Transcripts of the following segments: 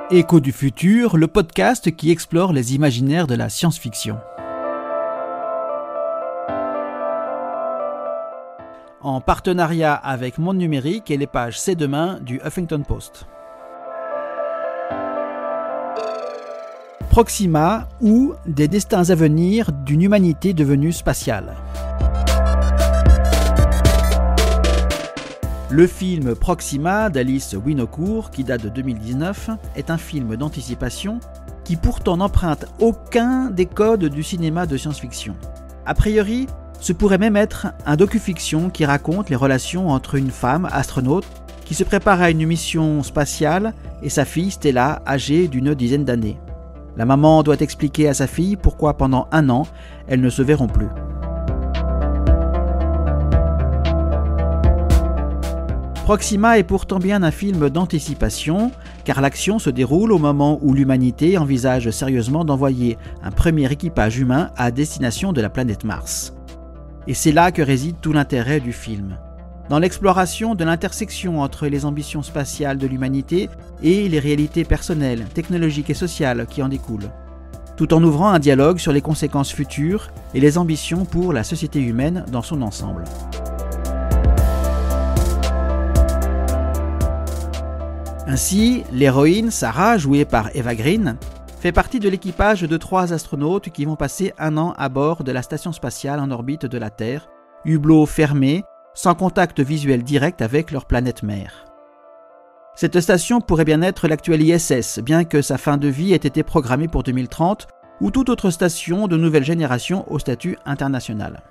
Écho du futur, le podcast qui explore les imaginaires de la science-fiction. En partenariat avec Monde Numérique et les pages C'est demain du Huffington Post. Proxima ou des destins à venir d'une humanité devenue spatiale. Le film Proxima d'Alice Winocour, qui date de 2019, est un film d'anticipation qui pourtant n'emprunte aucun des codes du cinéma de science-fiction. A priori, ce pourrait même être un docu-fiction qui raconte les relations entre une femme astronaute qui se prépare à une mission spatiale et sa fille Stella, âgée d'une dizaine d'années. La maman doit expliquer à sa fille pourquoi pendant 1 an, elles ne se verront plus. Proxima est pourtant bien un film d'anticipation, car l'action se déroule au moment où l'humanité envisage sérieusement d'envoyer un premier équipage humain à destination de la planète Mars. Et c'est là que réside tout l'intérêt du film. Dans l'exploration de l'intersection entre les ambitions spatiales de l'humanité et les réalités personnelles, technologiques et sociales qui en découlent, tout en ouvrant un dialogue sur les conséquences futures et les ambitions pour la société humaine dans son ensemble. Ainsi, l'héroïne Sarah, jouée par Eva Green, fait partie de l'équipage de 3 astronautes qui vont passer 1 an à bord de la station spatiale en orbite de la Terre, hublot fermé, sans contact visuel direct avec leur planète mère. Cette station pourrait bien être l'actuelle ISS, bien que sa fin de vie ait été programmée pour 2030, ou toute autre station de nouvelle génération au statut international.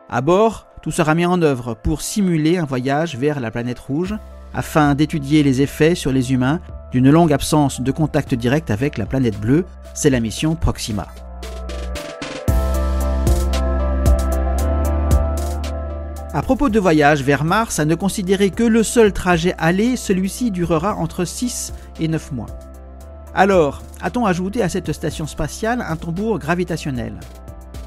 À bord, tout sera mis en œuvre pour simuler un voyage vers la planète rouge, afin d'étudier les effets sur les humains d'une longue absence de contact direct avec la planète bleue. C'est la mission Proxima. À propos de voyage vers Mars, à ne considérer que le seul trajet aller, celui-ci durera entre 6 et 9 mois. Alors, a-t-on ajouté à cette station spatiale un tambour gravitationnel ?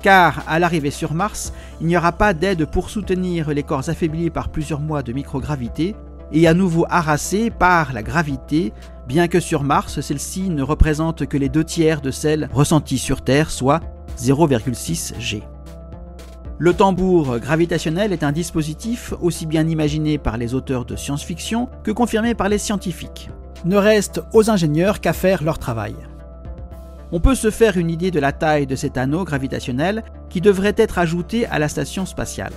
Car, à l'arrivée sur Mars, il n'y aura pas d'aide pour soutenir les corps affaiblis par plusieurs mois de microgravité et à nouveau harassés par la gravité, bien que sur Mars, celle-ci ne représente que les 2/3 de celle ressentie sur Terre, soit 0,6 G. Le tambour gravitationnel est un dispositif aussi bien imaginé par les auteurs de science-fiction que confirmé par les scientifiques. Ne reste aux ingénieurs qu'à faire leur travail. On peut se faire une idée de la taille de cet anneau gravitationnel qui devrait être ajouté à la station spatiale.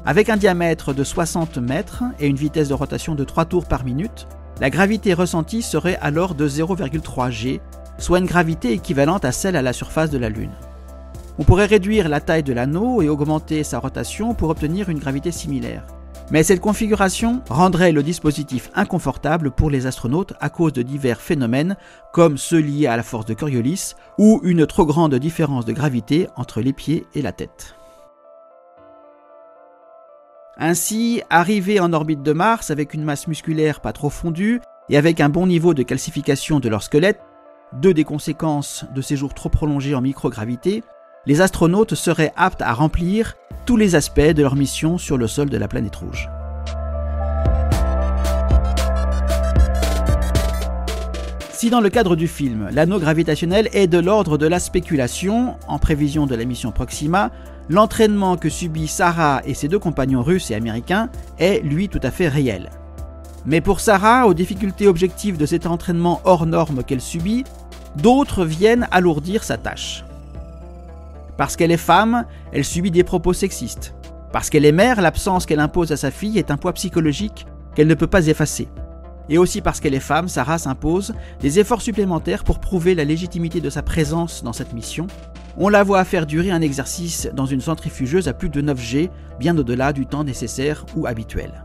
Avec un diamètre de 60 mètres et une vitesse de rotation de 3 tours par minute, la gravité ressentie serait alors de 0,3 G, soit une gravité équivalente à celle à la surface de la Lune. On pourrait réduire la taille de l'anneau et augmenter sa rotation pour obtenir une gravité similaire. Mais cette configuration rendrait le dispositif inconfortable pour les astronautes à cause de divers phénomènes comme ceux liés à la force de Coriolis ou une trop grande différence de gravité entre les pieds et la tête. Ainsi, arriver en orbite de Mars avec une masse musculaire pas trop fondue et avec un bon niveau de calcification de leur squelette, 2 des conséquences de séjours trop prolongés en microgravité, les astronautes seraient aptes à remplir tous les aspects de leur mission sur le sol de la planète rouge. Si dans le cadre du film, l'anneau gravitationnel est de l'ordre de la spéculation, en prévision de la mission Proxima, l'entraînement que subit Sarah et ses 2 compagnons russes et américains est, lui, tout à fait réel. Mais pour Sarah, aux difficultés objectives de cet entraînement hors norme qu'elle subit, d'autres viennent alourdir sa tâche. Parce qu'elle est femme, elle subit des propos sexistes. Parce qu'elle est mère, l'absence qu'elle impose à sa fille est un poids psychologique qu'elle ne peut pas effacer. Et aussi parce qu'elle est femme, Sarah s'impose des efforts supplémentaires pour prouver la légitimité de sa présence dans cette mission. On la voit faire durer un exercice dans une centrifugeuse à plus de 9 G, bien au-delà du temps nécessaire ou habituel.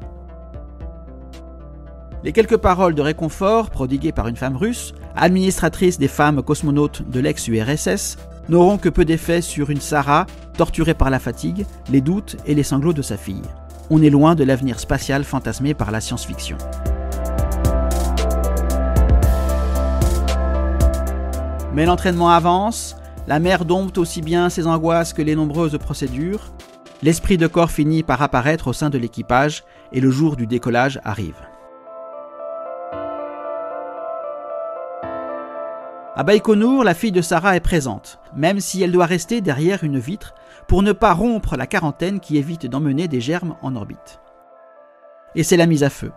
Les quelques paroles de réconfort prodiguées par une femme russe, administratrice des femmes cosmonautes de l'ex-URSS, n'auront que peu d'effet sur une Sarah torturée par la fatigue, les doutes et les sanglots de sa fille. On est loin de l'avenir spatial fantasmé par la science-fiction. Mais l'entraînement avance, la mère dompte aussi bien ses angoisses que les nombreuses procédures, l'esprit de corps finit par apparaître au sein de l'équipage et le jour du décollage arrive. À Baïkonour, la fille de Sarah est présente, même si elle doit rester derrière une vitre pour ne pas rompre la quarantaine qui évite d'emmener des germes en orbite. Et c'est la mise à feu.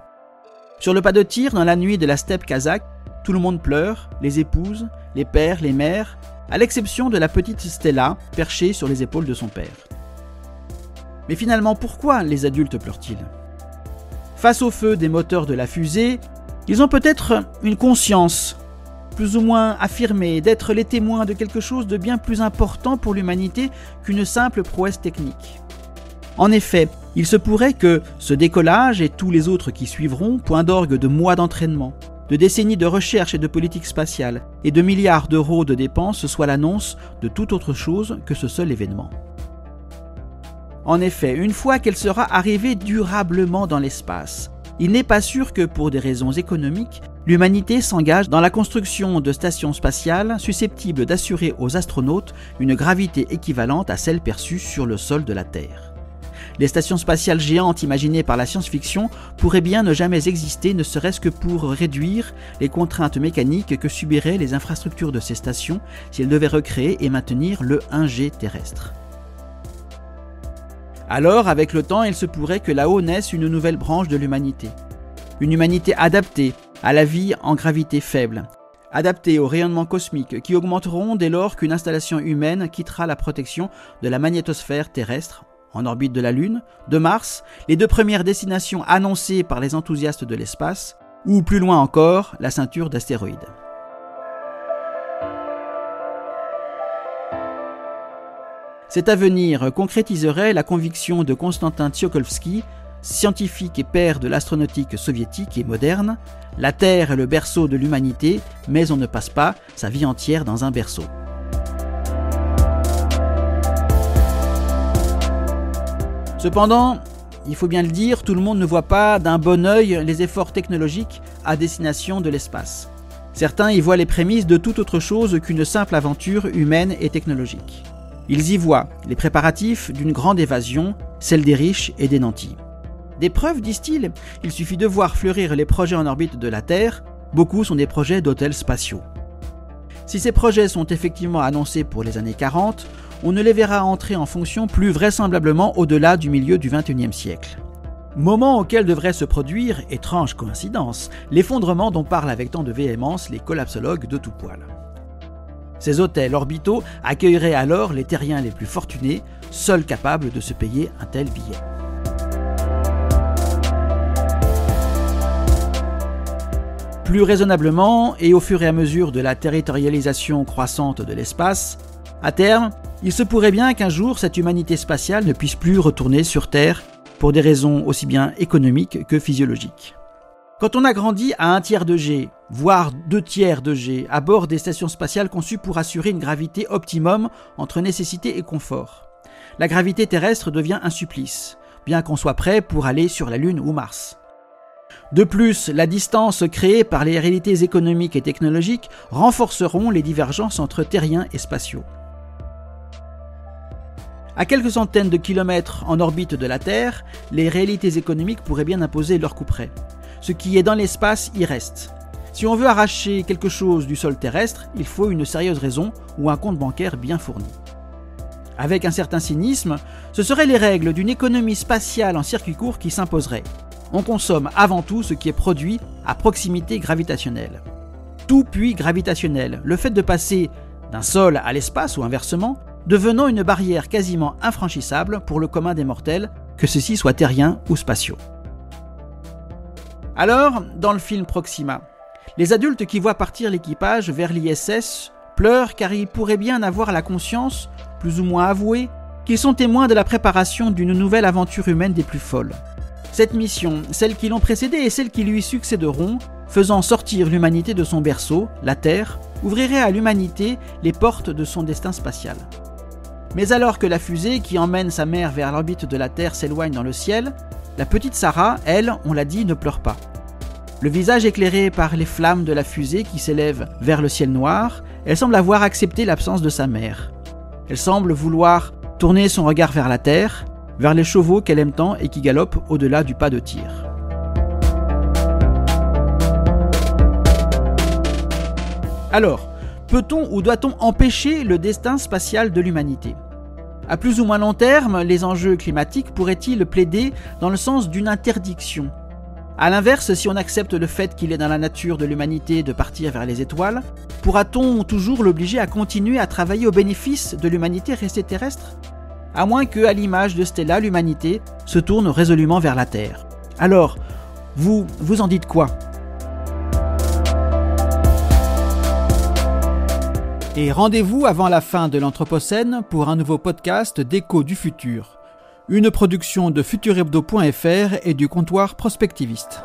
Sur le pas de tir, dans la nuit de la steppe kazakh, tout le monde pleure, les épouses, les pères, les mères, à l'exception de la petite Stella, perchée sur les épaules de son père. Mais finalement, pourquoi les adultes pleurent-ils ? Face au feu des moteurs de la fusée, ils ont peut-être une conscience, plus ou moins affirmée, d'être les témoins de quelque chose de bien plus important pour l'humanité qu'une simple prouesse technique. En effet, il se pourrait que ce décollage et tous les autres qui suivront, point d'orgue de mois d'entraînement, de décennies de recherche et de politique spatiale, et de milliards d'euros de dépenses soient l'annonce de toute autre chose que ce seul événement. En effet, une fois qu'elle sera arrivée durablement dans l'espace, il n'est pas sûr que, pour des raisons économiques, l'humanité s'engage dans la construction de stations spatiales susceptibles d'assurer aux astronautes une gravité équivalente à celle perçue sur le sol de la Terre. Les stations spatiales géantes imaginées par la science-fiction pourraient bien ne jamais exister, ne serait-ce que pour réduire les contraintes mécaniques que subiraient les infrastructures de ces stations si elles devaient recréer et maintenir le 1G terrestre. Alors, avec le temps, il se pourrait que là-haut naisse une nouvelle branche de l'humanité. Une humanité adaptée à la vie en gravité faible, adaptée aux rayonnements cosmiques qui augmenteront dès lors qu'une installation humaine quittera la protection de la magnétosphère terrestre, en orbite de la Lune, de Mars, les deux premières destinations annoncées par les enthousiastes de l'espace, ou plus loin encore, la ceinture d'astéroïdes. Cet avenir concrétiserait la conviction de Konstantin Tsiolkovsky, scientifique et père de l'astronautique soviétique et moderne, la Terre est le berceau de l'humanité, mais on ne passe pas sa vie entière dans un berceau. Cependant, il faut bien le dire, tout le monde ne voit pas d'un bon œil les efforts technologiques à destination de l'espace. Certains y voient les prémices de toute autre chose qu'une simple aventure humaine et technologique. Ils y voient les préparatifs d'une grande évasion, celle des riches et des nantis. Des preuves, disent-ils, il suffit de voir fleurir les projets en orbite de la Terre, beaucoup sont des projets d'hôtels spatiaux. Si ces projets sont effectivement annoncés pour les années 40, on ne les verra entrer en fonction plus vraisemblablement au-delà du milieu du XXIe siècle. Moment auquel devrait se produire, étrange coïncidence, l'effondrement dont parlent avec tant de véhémence les collapsologues de tout poil. Ces hôtels orbitaux accueilleraient alors les terriens les plus fortunés, seuls capables de se payer un tel billet. Plus raisonnablement, et au fur et à mesure de la territorialisation croissante de l'espace, à terme, il se pourrait bien qu'un jour cette humanité spatiale ne puisse plus retourner sur Terre pour des raisons aussi bien économiques que physiologiques. Quand on a grandi à 1/3 de G, voire 2/3 de G, à bord des stations spatiales conçues pour assurer une gravité optimum entre nécessité et confort, la gravité terrestre devient un supplice, bien qu'on soit prêt pour aller sur la Lune ou Mars. De plus, la distance créée par les réalités économiques et technologiques renforceront les divergences entre terriens et spatiaux. À quelques centaines de kilomètres en orbite de la Terre, les réalités économiques pourraient bien imposer leur couperet. Ce qui est dans l'espace y reste. Si on veut arracher quelque chose du sol terrestre, il faut une sérieuse raison ou un compte bancaire bien fourni. Avec un certain cynisme, ce seraient les règles d'une économie spatiale en circuit court qui s'imposeraient. On consomme avant tout ce qui est produit à proximité gravitationnelle. Tout puits gravitationnel, le fait de passer d'un sol à l'espace ou inversement, devenant une barrière quasiment infranchissable pour le commun des mortels, que ceux-ci soient terriens ou spatiaux. Alors, dans le film Proxima, les adultes qui voient partir l'équipage vers l'ISS pleurent car ils pourraient bien avoir la conscience, plus ou moins avouée, qu'ils sont témoins de la préparation d'une nouvelle aventure humaine des plus folles. Cette mission, celles qui l'ont précédée et celles qui lui succéderont, faisant sortir l'humanité de son berceau, la Terre, ouvrirait à l'humanité les portes de son destin spatial. Mais alors que la fusée qui emmène sa mère vers l'orbite de la Terre s'éloigne dans le ciel, la petite Sarah, elle, on l'a dit, ne pleure pas. Le visage éclairé par les flammes de la fusée qui s'élève vers le ciel noir, elle semble avoir accepté l'absence de sa mère. Elle semble vouloir tourner son regard vers la Terre, vers les chevaux qu'elle aime tant et qui galopent au-delà du pas de tir. Alors, Peut-on ou doit-on empêcher le destin spatial de l'humanité ? À plus ou moins long terme, les enjeux climatiques pourraient-ils plaider dans le sens d'une interdiction ? A l'inverse, si on accepte le fait qu'il est dans la nature de l'humanité de partir vers les étoiles, pourra-t-on toujours l'obliger à continuer à travailler au bénéfice de l'humanité restée terrestre ? À moins que, à l'image de Stella, l'humanité se tourne résolument vers la Terre. Alors, vous en dites quoi ? Et rendez-vous avant la fin de l'Anthropocène pour un nouveau podcast d'Écho du futur. Une production de futurhebdo.fr et du comptoir prospectiviste.